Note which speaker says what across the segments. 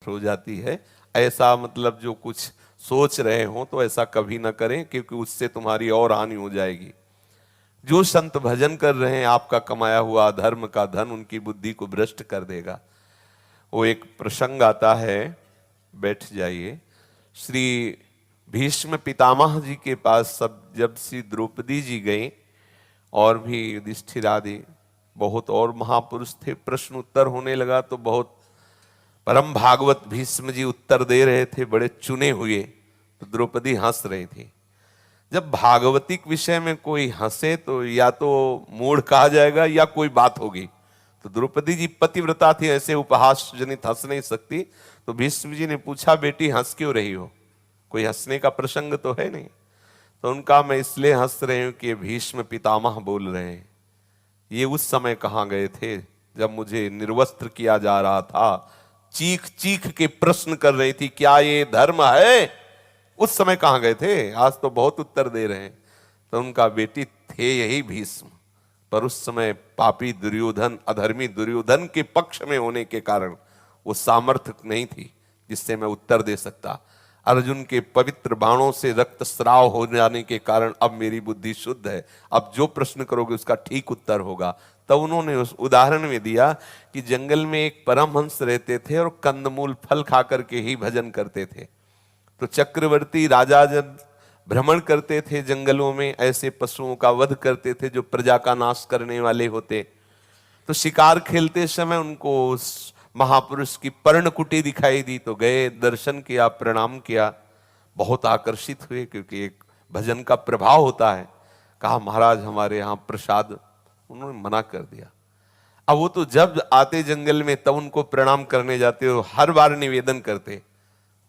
Speaker 1: हो जाती है। ऐसा मतलब जो कुछ सोच रहे हो तो ऐसा कभी ना करें, क्योंकि उससे तुम्हारी और हानि हो जाएगी। जो संत भजन कर रहे हैं, आपका कमाया हुआ अधर्म का धन उनकी बुद्धि को भ्रष्ट कर देगा। वो एक प्रसंग आता है, बैठ जाइए। श्री भीष्म पितामह जी के पास सब जब श्री द्रौपदी जी गई, और भी युधिष्ठिर आदि बहुत और महापुरुष थे, प्रश्न उत्तर होने लगा तो बहुत परम भागवत भीष्म जी उत्तर दे रहे थे, बड़े चुने हुए। तो द्रौपदी हंस रही थी। जब भागवतिक विषय में कोई हंसे तो या तो मूढ़ कहा जाएगा या कोई बात होगी। तो द्रौपदी जी पतिव्रता थी, ऐसे उपहास जनित हंस नहीं सकती। तो भीष्म जी ने पूछा, बेटी हंस क्यों रही हो, कोई हंसने का प्रसंग तो है नहीं। तो उनका, मैं इसलिए हंस रही हूं कि ये भीष्म पितामह बोल रहे हैं। ये उस समय कहाँ गए थे जब मुझे निर्वस्त्र किया जा रहा था, चीख चीख के प्रश्न कर रही थी, क्या ये धर्म है? उस समय कहाँ गए थे? आज तो बहुत उत्तर दे रहे हैं। तो उनका, बेटी थे यही भीष्म, पर उस समय पापी दुर्योधन, अधर्मी दुर्योधन के पक्ष में होने के कारण वो सामर्थ्य नहीं थी जिससे मैं उत्तर दे सकता। अर्जुन के पवित्र बाणों से रक्त स्राव हो जाने के कारण अब मेरी बुद्धि शुद्ध है, अब जो प्रश्न करोगे उसका ठीक उत्तर होगा। तब उन्होंने उस उदाहरण में दिया कि जंगल में एक परमहंस रहते थे और कंदमूल फल खा करके ही भजन करते थे। तो चक्रवर्ती राजा जब भ्रमण करते थे जंगलों में, ऐसे पशुओं का वध करते थे जो प्रजा का नाश करने वाले होते। तो शिकार खेलते समय उनको उस महापुरुष की पर्णकुटी दिखाई दी, तो गए, दर्शन किया, प्रणाम किया, बहुत आकर्षित हुए, क्योंकि एक भजन का प्रभाव होता है। कहा, महाराज हमारे यहाँ प्रसाद। उन्होंने मना कर दिया। अब वो तो जब आते जंगल में तब उनको प्रणाम करने जाते हो, हर बार निवेदन करते।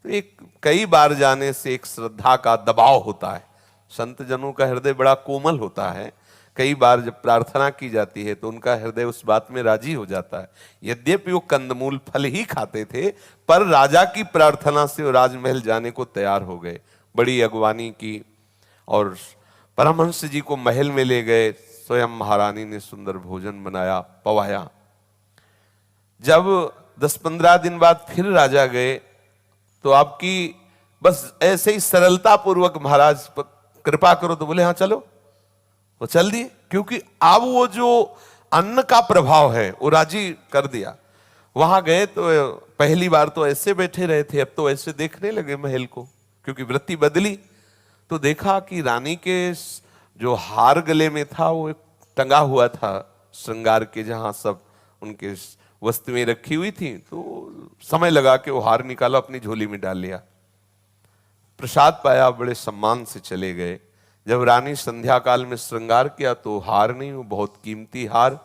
Speaker 1: तो एक कई बार जाने से एक श्रद्धा का दबाव होता है। संत जनों का हृदय बड़ा कोमल होता है। कई बार जब प्रार्थना की जाती है तो उनका हृदय उस बात में राजी हो जाता है। यद्यपि वो कंदमूल फल ही खाते थे, पर राजा की प्रार्थना से वो राजमहल जाने को तैयार हो गए। बड़ी अगवानी की और परमहंस जी को महल में ले गए। स्वयं महारानी ने सुंदर भोजन बनाया, पवाया। जब 10-15 दिन बाद फिर राजा गए तो आपकी बस ऐसे ही सरलता पूर्वक, महाराज कृपा करो, तो बोले हाँ चलो। वो चल दिए, क्योंकि अब वो जो अन्न का प्रभाव है वो राजी कर दिया। वहां गए तो पहली बार तो ऐसे बैठे रहे थे, अब तो ऐसे देखने लगे महल को, क्योंकि वृत्ति बदली। तो देखा कि रानी के जो हार गले में था वो एक टंगा हुआ था श्रृंगार के, जहां सब उनके वस्तुएं रखी हुई थी। तो समय लगा कि वो हार निकाला, अपनी झोली में डाल लिया, प्रसाद पाया, बड़े सम्मान से चले गए। जब रानी संध्या काल में श्रृंगार किया तो हार नहीं, वो बहुत कीमती हार।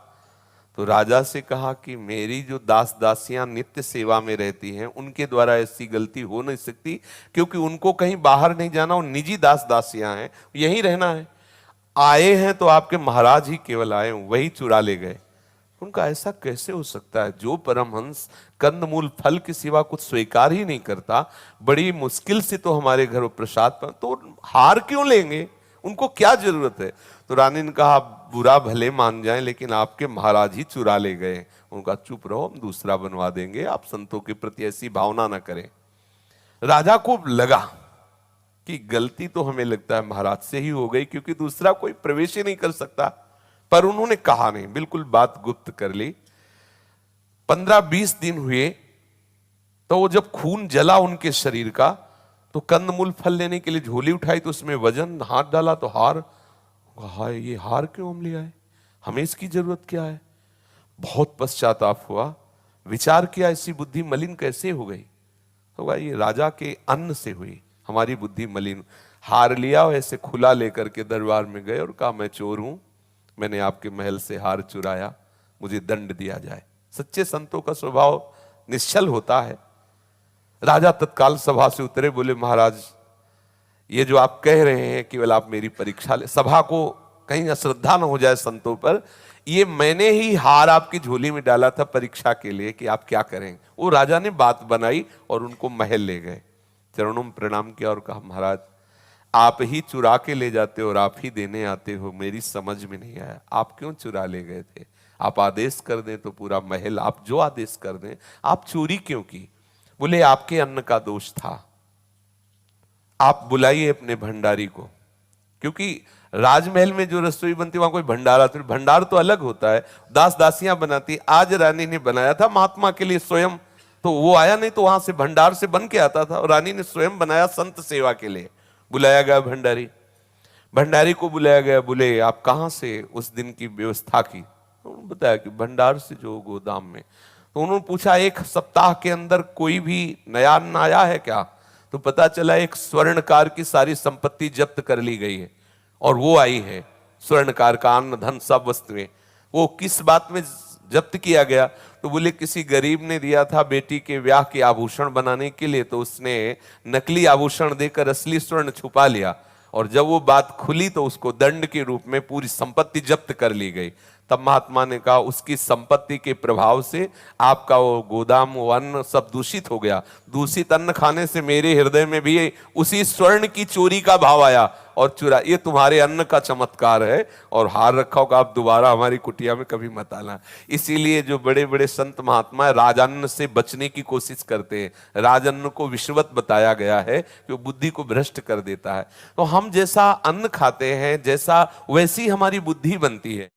Speaker 1: तो राजा से कहा कि मेरी जो दास दासियां नित्य सेवा में रहती हैं उनके द्वारा ऐसी गलती हो नहीं सकती, क्योंकि उनको कहीं बाहर नहीं जाना, वो निजी दास दासियां हैं, यहीं रहना है। आए हैं तो आपके महाराज ही केवल आए, वही चुरा ले गए। उनका, ऐसा कैसे हो सकता है? जो परमहंस कंदमूल फल के सिवा कुछ स्वीकार ही नहीं करता, बड़ी मुश्किल से तो हमारे घर प्रसाद पर, तो हार क्यों लेंगे? उनको क्या जरूरत है? तो रानी ने कहा, बुरा भले मान जाएं, लेकिन आपके महाराज ही चुरा ले गए। उनका, चुप रहो, हम दूसरा बनवा देंगे, आप संतों के प्रति ऐसी भावना ना करें। राजा को लगा कि गलती तो हमें लगता है महाराज से ही हो गई, क्योंकि दूसरा कोई प्रवेश ही नहीं कर सकता। पर उन्होंने कहा नहीं, बिल्कुल बात गुप्त कर ली। 15-20 दिन हुए तो वो जब खून जला उनके शरीर का, तो कंदमूल फल लेने के लिए झोली उठाई तो उसमें वजन, हाथ डाला तो हार। हाय, ये हार क्यों हम ले आए, हमें इसकी जरूरत क्या है? बहुत पश्चाताप हुआ, विचार किया, ऐसी बुद्धि मलिन कैसे हो गई? तो ये राजा के अन्न से हुई, हमारी बुद्धि मलिन। हार लिया और ऐसे खुला लेकर के दरबार में गए और कहा, मैं चोर हूं, मैंने आपके महल से हार चुराया, मुझे दंड दिया जाए। सच्चे संतों का स्वभाव निश्चल होता है। राजा तत्काल सभा से उतरे, बोले, महाराज ये जो आप कह रहे हैं केवल आप मेरी परीक्षा ले, सभा को कहीं अश्रद्धा न हो जाए संतों पर, ये मैंने ही हार आपकी झोली में डाला था परीक्षा के लिए कि आप क्या करेंगे। वो राजा ने बात बनाई और उनको महल ले गए, चरणों में प्रणाम किया और कहा, महाराज आप ही चुरा के ले जाते हो और आप ही देने आते हो, मेरी समझ में नहीं आया, आप क्यों चुरा ले गए थे? आप आदेश कर दें तो पूरा महल, आप जो आदेश कर दें, आप चोरी क्यों की? बोले आपके अन्न का दोष था, आप बुलाइए अपने भंडारी को, क्योंकि राजमहल में जो रसोई बनती वहां कोई भंडारा, तो भंडार तो अलग होता है, दास दासियां बनाती। आज रानी ने बनाया था महात्मा के लिए स्वयं, तो वो आया नहीं तो वहां से भंडार से बन के आता था, और रानी ने स्वयं बनाया संत सेवा के लिए। बुलाया गया भंडारी, भंडारी को बुलाया गया, बोले आप कहां से उस दिन की व्यवस्था की? उन्होंने बताया कि भंडार से, जो गोदाम में। तो उन्होंने पूछा एक सप्ताह के अंदर कोई भी नया अन्न आया है क्या? तो पता चला एक स्वर्णकार की सारी संपत्ति जब्त कर ली गई है, और वो आई है स्वर्णकार का अन्न धन सब वस्तुएं। वो किस बात में जब्त किया गया? तो बोले किसी गरीब ने दिया था बेटी के ब्याह के आभूषण बनाने के लिए, तो उसने नकली आभूषण देकर असली स्वर्ण छुपा लिया, और जब वो बात खुली तो उसको दंड के रूप में पूरी संपत्ति जब्त कर ली गई। तब महात्मा ने कहा उसकी संपत्ति के प्रभाव से आपका वो गोदाम, वो अन्न सब दूषित हो गया। दूषित अन्न खाने से मेरे हृदय में भी उसी स्वर्ण की चोरी का भाव आया, और चुरा, ये तुम्हारे अन्न का चमत्कार है, और हार रखा होगा, आप दोबारा हमारी कुटिया में कभी मत आना। इसीलिए जो बड़े बड़े संत महात्मा राजान्न से बचने की कोशिश करते हैं। राजअन्न को विषवत बताया गया है कि वो बुद्धि को भ्रष्ट कर देता है। तो हम जैसा अन्न खाते हैं, जैसा वैसी हमारी बुद्धि बनती है।